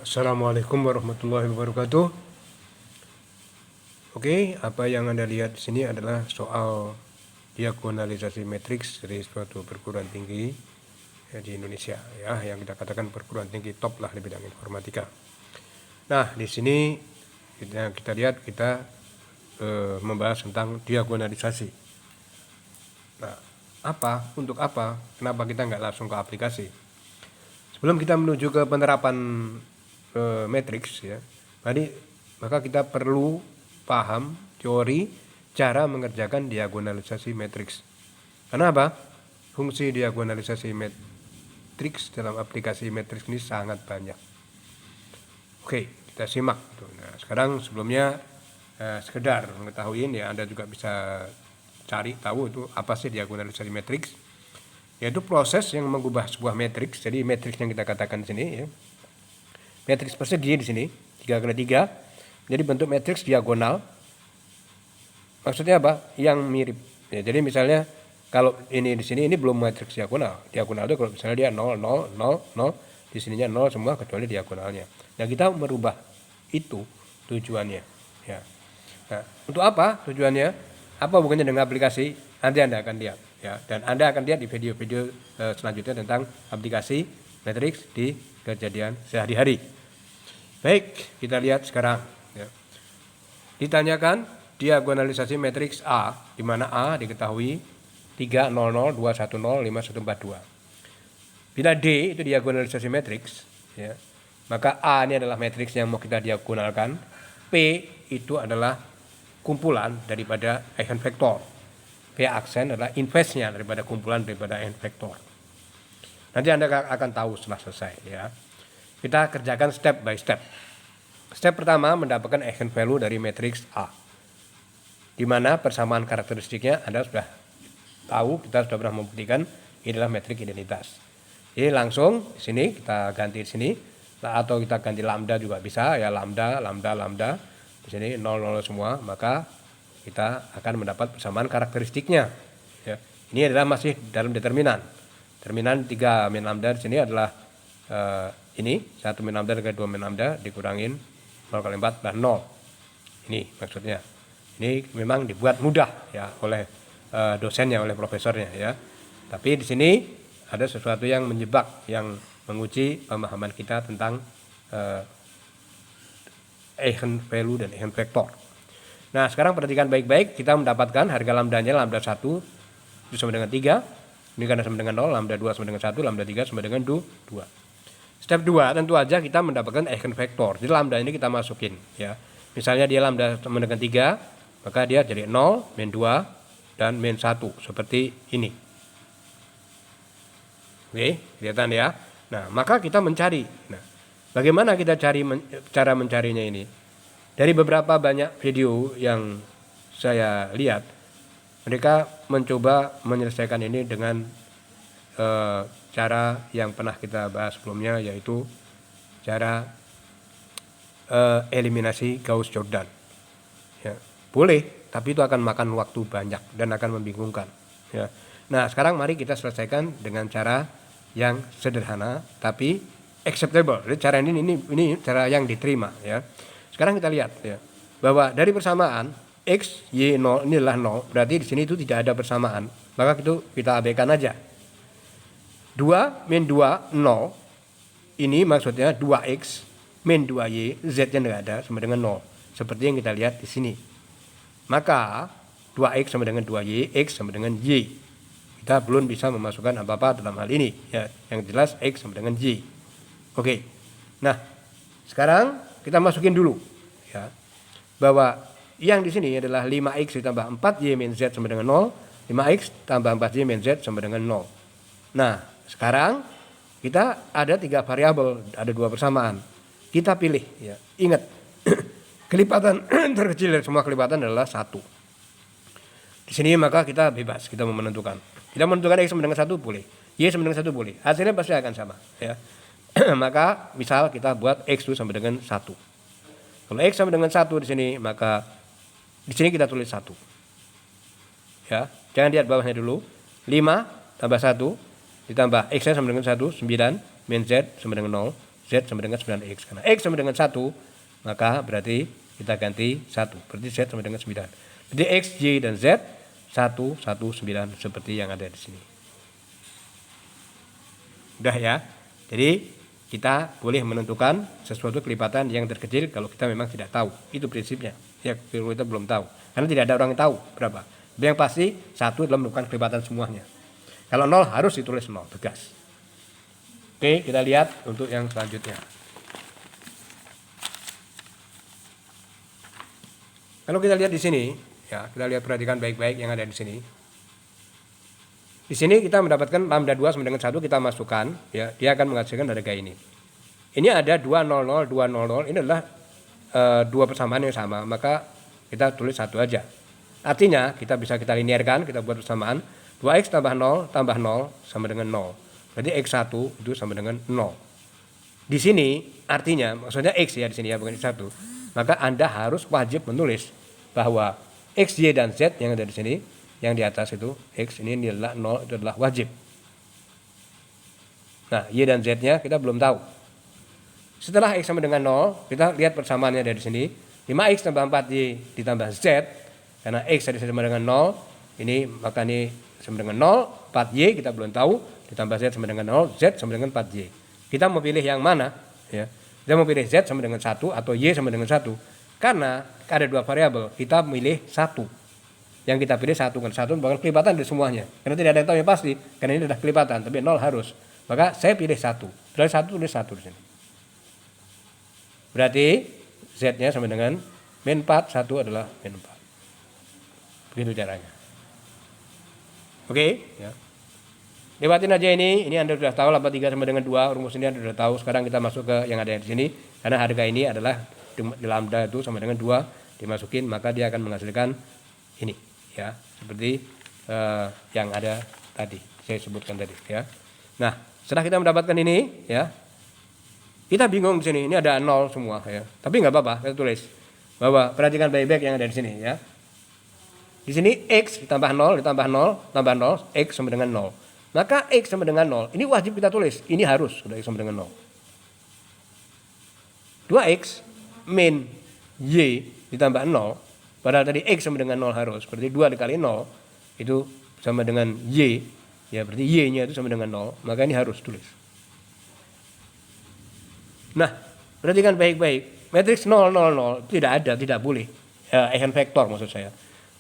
Assalamualaikum warahmatullahi wabarakatuh. Oke, apa yang Anda lihat di sini adalah soal diagonalisasi matriks dari suatu perguruan tinggi di Indonesia, ya, yang kita katakan perguruan tinggi top lah di bidang informatika. Nah, di sini kita lihat membahas tentang diagonalisasi. Nah, untuk apa? Kenapa kita nggak langsung ke aplikasi? Sebelum kita menuju ke penerapan matriks, ya, maka kita perlu paham teori cara mengerjakan diagonalisasi matriks. Karena apa? Fungsi diagonalisasi matriks dalam aplikasi matriks ini sangat banyak. Oke, kita simak. Nah, sekarang sebelumnya sekedar mengetahui ya, Anda juga bisa cari tahu itu apa sih diagonalisasi matriks. Yaitu proses yang mengubah sebuah matriks. Jadi matriks yang kita katakan di sini, ya, matriks persegi di sini 3x3, jadi bentuk matriks diagonal. Maksudnya apa? Yang mirip. Ya, jadi misalnya kalau ini di sini ini belum matriks diagonal. Diagonal itu kalau misalnya dia 0 0 0 0, di sininya 0 semua kecuali diagonalnya. Nah, kita merubah itu tujuannya, ya. Nah, untuk apa tujuannya? Apa hubungannya dengan aplikasi? Nanti Anda akan lihat, ya. Dan Anda akan lihat di video-video selanjutnya tentang aplikasi matriks di kejadian sehari-hari. Baik, kita lihat sekarang, ya. Ditanyakan diagonalisasi matriks A, di mana A diketahui 3 0 0 2 1 0 5 1 4 2. Bila D itu diagonalisasi matriks, ya, maka A ini adalah matriks yang mau kita diagonalkan. P itu adalah kumpulan daripada eigenvektor. P aksen adalah inverse-nya daripada kumpulan daripada eigenvektor. Nanti Anda akan tahu setelah selesai, ya. Kita kerjakan step by step. Step pertama mendapatkan eigenvalue dari matriks A, di mana persamaan karakteristiknya Anda sudah tahu, kita sudah pernah membuktikan ini adalah matriks identitas. Jadi langsung di sini kita ganti di sini, atau kita ganti lambda juga bisa, ya, lambda di sini 0 0 semua, maka kita akan mendapat persamaan karakteristiknya, ya. Ini adalah masih dalam determinan. Determinan 3 min lambda di sini adalah ini 1 min lambda dengan 2 min lambda dikurangin 0 kali 4 adalah 0. Ini maksudnya. Ini memang dibuat mudah, ya, oleh dosennya, oleh profesornya, ya. Tapi di sini ada sesuatu yang menjebak, yang menguji pemahaman kita tentang eigenvalue dan eigenvektor. Nah, sekarang perhatikan baik-baik, kita mendapatkan harga lambdanya, lambda 1 itu sama dengan 3, ini karena sama dengan 0, lambda 2 sama dengan 1, lambda 3 sama dengan 2. Step 2, tentu aja kita mendapatkan eigenvektor. Jadi lambda ini kita masukin, ya. Misalnya dia lambda sama dengan 3, maka dia jadi 0, min 2, dan min 1, seperti ini. Oke, kelihatan ya. Nah, maka kita mencari. Nah, bagaimana kita cara mencarinya ini? Dari beberapa banyak video yang saya lihat, mereka mencoba menyelesaikan ini dengan cara yang pernah kita bahas sebelumnya, yaitu cara eliminasi Gauss-Jordan. Ya, boleh, tapi itu akan makan waktu banyak dan akan membingungkan, ya. Nah, sekarang mari kita selesaikan dengan cara yang sederhana tapi acceptable. Jadi cara ini cara yang diterima, ya. Sekarang kita lihat, ya, bahwa dari persamaan X, Y, 0 ini adalah 0, berarti di sini itu tidak ada persamaan, maka itu kita abaikan aja. 2 min 2, 0, ini maksudnya 2X min 2Y, Z-nya tidak ada, sama dengan 0, seperti yang kita lihat di sini. Maka 2X sama dengan 2Y, X sama dengan Y. Kita belum bisa memasukkan apa-apa dalam hal ini, ya. Yang jelas X sama dengan Y. Oke. Nah, sekarang kita masukin dulu, ya, bahwa yang di sini adalah 5X ditambah 4Y min Z sama dengan 0, 5X tambah 4Y min Z sama dengan 0. Nah, sekarang kita ada 3 variabel, ada 2 persamaan. Kita pilih, ya. Ingat, kelipatan terkecil dari semua kelipatan adalah 1. Di sini maka kita bebas, kita mau menentukan. Kita menentukan X sama dengan 1 boleh, Y sama dengan 1 boleh. Hasilnya pasti akan sama, ya. Maka misal kita buat X itu sama dengan 1. Kalau X sama dengan 1 di sini, maka di sini kita tulis 1. Ya, jangan lihat bawahnya dulu. 5 tambah 1 ditambah X-nya sama dengan 1, 9, min Z sama dengan 0, Z sama dengan 9X. Karena X sama dengan 1, maka berarti kita ganti 1. Berarti Z sama dengan 9. Jadi X, Y, dan Z 1, 1, 9 seperti yang ada di sini. Udah ya. Jadi kita boleh menentukan sesuatu kelipatan yang terkecil kalau kita memang tidak tahu. Itu prinsipnya. Ya, kalau kita belum tahu. Karena tidak ada orang yang tahu berapa. Tapi yang pasti 1 adalah merupakan kelipatan semuanya. Kalau 0 harus ditulis 0, tegas. Oke, kita lihat untuk yang selanjutnya. Kalau kita lihat di sini, ya, kita lihat perhatikan baik-baik yang ada di sini. Di sini kita mendapatkan lambda 2 sama dengan 1 kita masukkan, ya, dia akan menghasilkan harga ini. Ini ada 200, 200, ini adalah dua persamaan yang sama, maka kita tulis 1 aja. Artinya kita bisa linearkan, kita buat persamaan 2x tambah 0 sama dengan 0. Berarti x1 itu sama dengan 0. Di sini artinya maksudnya x ya di sini ya, bukan x1. Maka Anda harus wajib menulis bahwa x, y, dan z yang ada di sini, yang di atas itu x ini adalah 0, itu adalah wajib. Nah, y dan z-nya kita belum tahu. Setelah x sama dengan 0, kita lihat persamaannya dari sini. 5x tambah 4y ditambah z, karena x tadi sama dengan 0, ini maka ini sama dengan 0, 4y kita belum tahu, ditambah z sama dengan 0, z sama dengan 4y. Kita mau pilih yang mana? Ya. Kita mau pilih z sama dengan 1 atau y sama dengan 1. Karena ada dua variabel, kita milih 1. Yang kita pilih 1, kan 1 merupakan kelipatan dari semuanya. Karena tidak ada yang tahu yang pasti, karena ini adalah kelipatan, tapi 0 harus. Maka saya pilih 1. Berarti 1 tulis 1 di sini. Berarti z-nya sama dengan min 4, 1 adalah min 4. Begitu caranya. Oke, ya. Lewatin aja ini Anda sudah tahu lambda 3 sama dengan 2, rumus ini Anda sudah tahu. Sekarang kita masuk ke yang ada di sini, karena harga ini adalah di lambda itu sama dengan 2, dimasukin maka dia akan menghasilkan ini, ya, seperti yang ada tadi, saya sebutkan tadi, ya. Nah, setelah kita mendapatkan ini, ya, kita bingung di sini, ini ada 0 semua, ya. Tapi nggak apa-apa, kita tulis bahwa perhatikan baik-baik yang ada di sini, ya. Di sini x ditambah 0, ditambah 0, tambah 0, x sama dengan 0. Maka x sama dengan 0, ini wajib kita tulis, ini harus, sudah x sama dengan 0. 2x min y ditambah 0, padahal tadi x sama dengan 0 harus, berarti 2 dikali 0, itu sama dengan y, ya berarti y-nya itu sama dengan 0, maka ini harus tulis. Nah, perhatikan baik-baik, matriks 0, 0, 0 tidak ada, tidak boleh, eigenvektor maksud saya.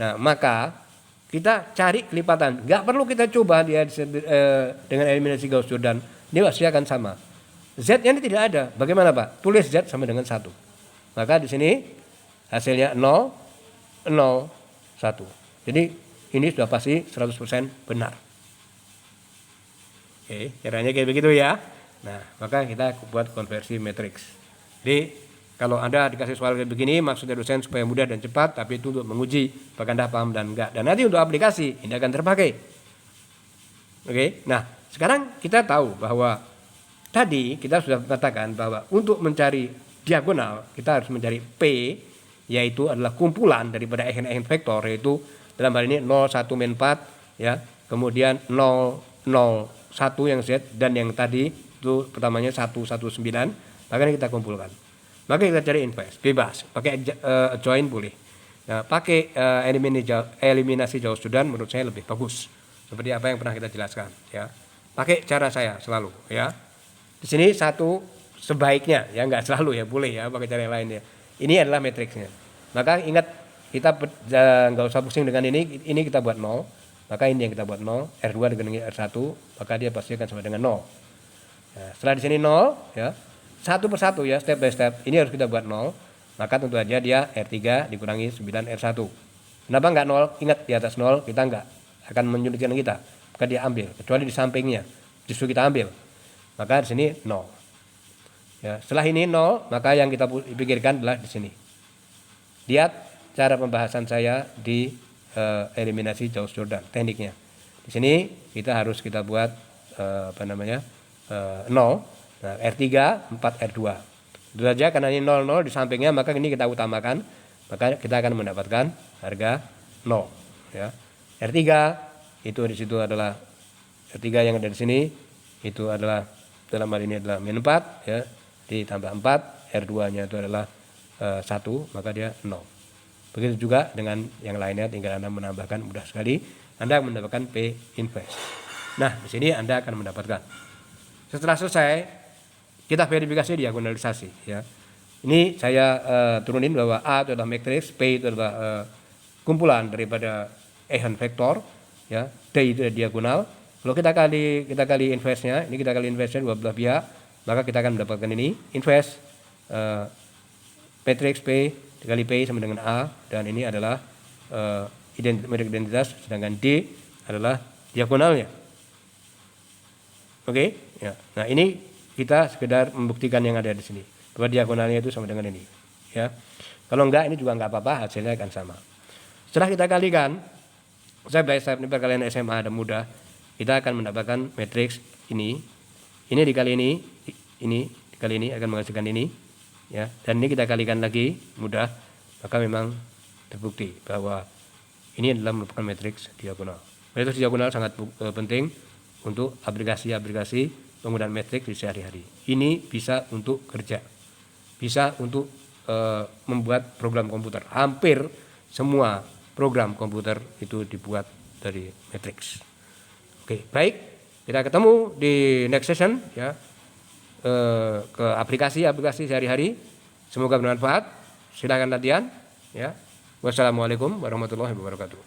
Nah, maka kita cari kelipatan, nggak perlu kita coba dia dengan eliminasi Gauss-Jordan, dia pasti akan sama. Z-nya ini tidak ada, bagaimana Pak? Tulis Z sama dengan 1. Maka di sini hasilnya 0, 0, 1. Jadi ini sudah pasti 100% benar. Oke, caranya kayak begitu ya. Nah, maka kita buat konversi matriks. Jadi kalau Anda dikasih soal kayak begini, maksudnya dosen supaya mudah dan cepat, tapi itu untuk menguji apakah Anda paham dan enggak. Dan nanti untuk aplikasi, ini akan terpakai. Oke, nah sekarang kita tahu bahwa tadi kita sudah katakan bahwa untuk mencari diagonal, kita harus mencari P, yaitu adalah kumpulan daripada eigenvektor, yaitu dalam hal ini 0, 1, min 4, ya, kemudian 0, 0, 1 yang Z, dan yang tadi itu pertamanya 1, 1, 9, maka kita kumpulkan. Maka kita cari inverse, bebas, pakai join boleh. Nah, pakai eliminasi Gauss-Jordan menurut saya lebih bagus. Seperti apa yang pernah kita jelaskan, ya. Pakai cara saya selalu, ya. Di sini 1 sebaiknya, ya nggak selalu ya, boleh ya pakai cara yang lain ya. Ini adalah matriksnya. Maka ingat kita nggak usah pusing dengan ini kita buat 0. Maka ini yang kita buat 0, R2 dengan R1, maka dia pasti akan sama dengan 0. Nah, setelah di sini 0, ya. Satu persatu ya, step by step. Ini harus kita buat 0. Maka tentu saja dia R3 dikurangi 9 R1. Kenapa enggak 0? Ingat di atas 0 kita enggak akan menyulitkan kita. Maka dia ambil, kecuali di sampingnya. Justru kita ambil. Maka di sini 0. Ya, setelah ini 0, maka yang kita pikirkan adalah di sini. Lihat cara pembahasan saya di eliminasi Gauss-Jordan, tekniknya. Di sini kita buat 0. Nah, R3, 4, R2. Itu saja, karena ini 0, 0 di sampingnya, maka ini kita utamakan, maka kita akan mendapatkan harga 0. Ya. R3 itu di situ adalah R3 yang ada di sini, itu adalah dalam hal ini adalah min 4, ya. ditambah 4, R2-nya itu adalah 1, maka dia 0. Begitu juga dengan yang lainnya, tinggal Anda menambahkan, mudah sekali. Anda mendapatkan P inverse. Nah, di sini Anda akan mendapatkan. Setelah selesai, kita verifikasi diagonalisasi. Ya. Ini saya turunin bahwa A itu adalah matriks, P itu adalah kumpulan daripada eigenvektor, ya. D itu adalah diagonal. Kalau kita kali inverse-nya, ini kita kali inverse-nya dua belah pihak, maka kita akan mendapatkan ini inverse matriks P dikali P sama dengan A, dan ini adalah matriks identitas, sedangkan D adalah diagonalnya. Oke, ya. Nah, ini kita sekedar membuktikan yang ada di sini bahwa diagonalnya itu sama dengan ini, ya. Kalau enggak, ini juga enggak apa-apa, hasilnya akan sama. Setelah kita kalikan, saya belajar ini perkalian SMA dan mudah, kita akan mendapatkan matriks ini dikali ini dikali ini akan menghasilkan ini, ya. Dan ini kita kalikan lagi, mudah, maka memang terbukti bahwa ini adalah merupakan matriks diagonal. Matriks diagonal sangat penting untuk aplikasi-aplikasi penggunaan matriks di sehari-hari. Ini bisa untuk kerja, bisa untuk membuat program komputer. Hampir semua program komputer itu dibuat dari matriks. Oke, baik, kita ketemu di next session, ya, ke aplikasi-aplikasi sehari-hari. Semoga bermanfaat. Silakan latihan, ya. Wassalamualaikum warahmatullahi wabarakatuh.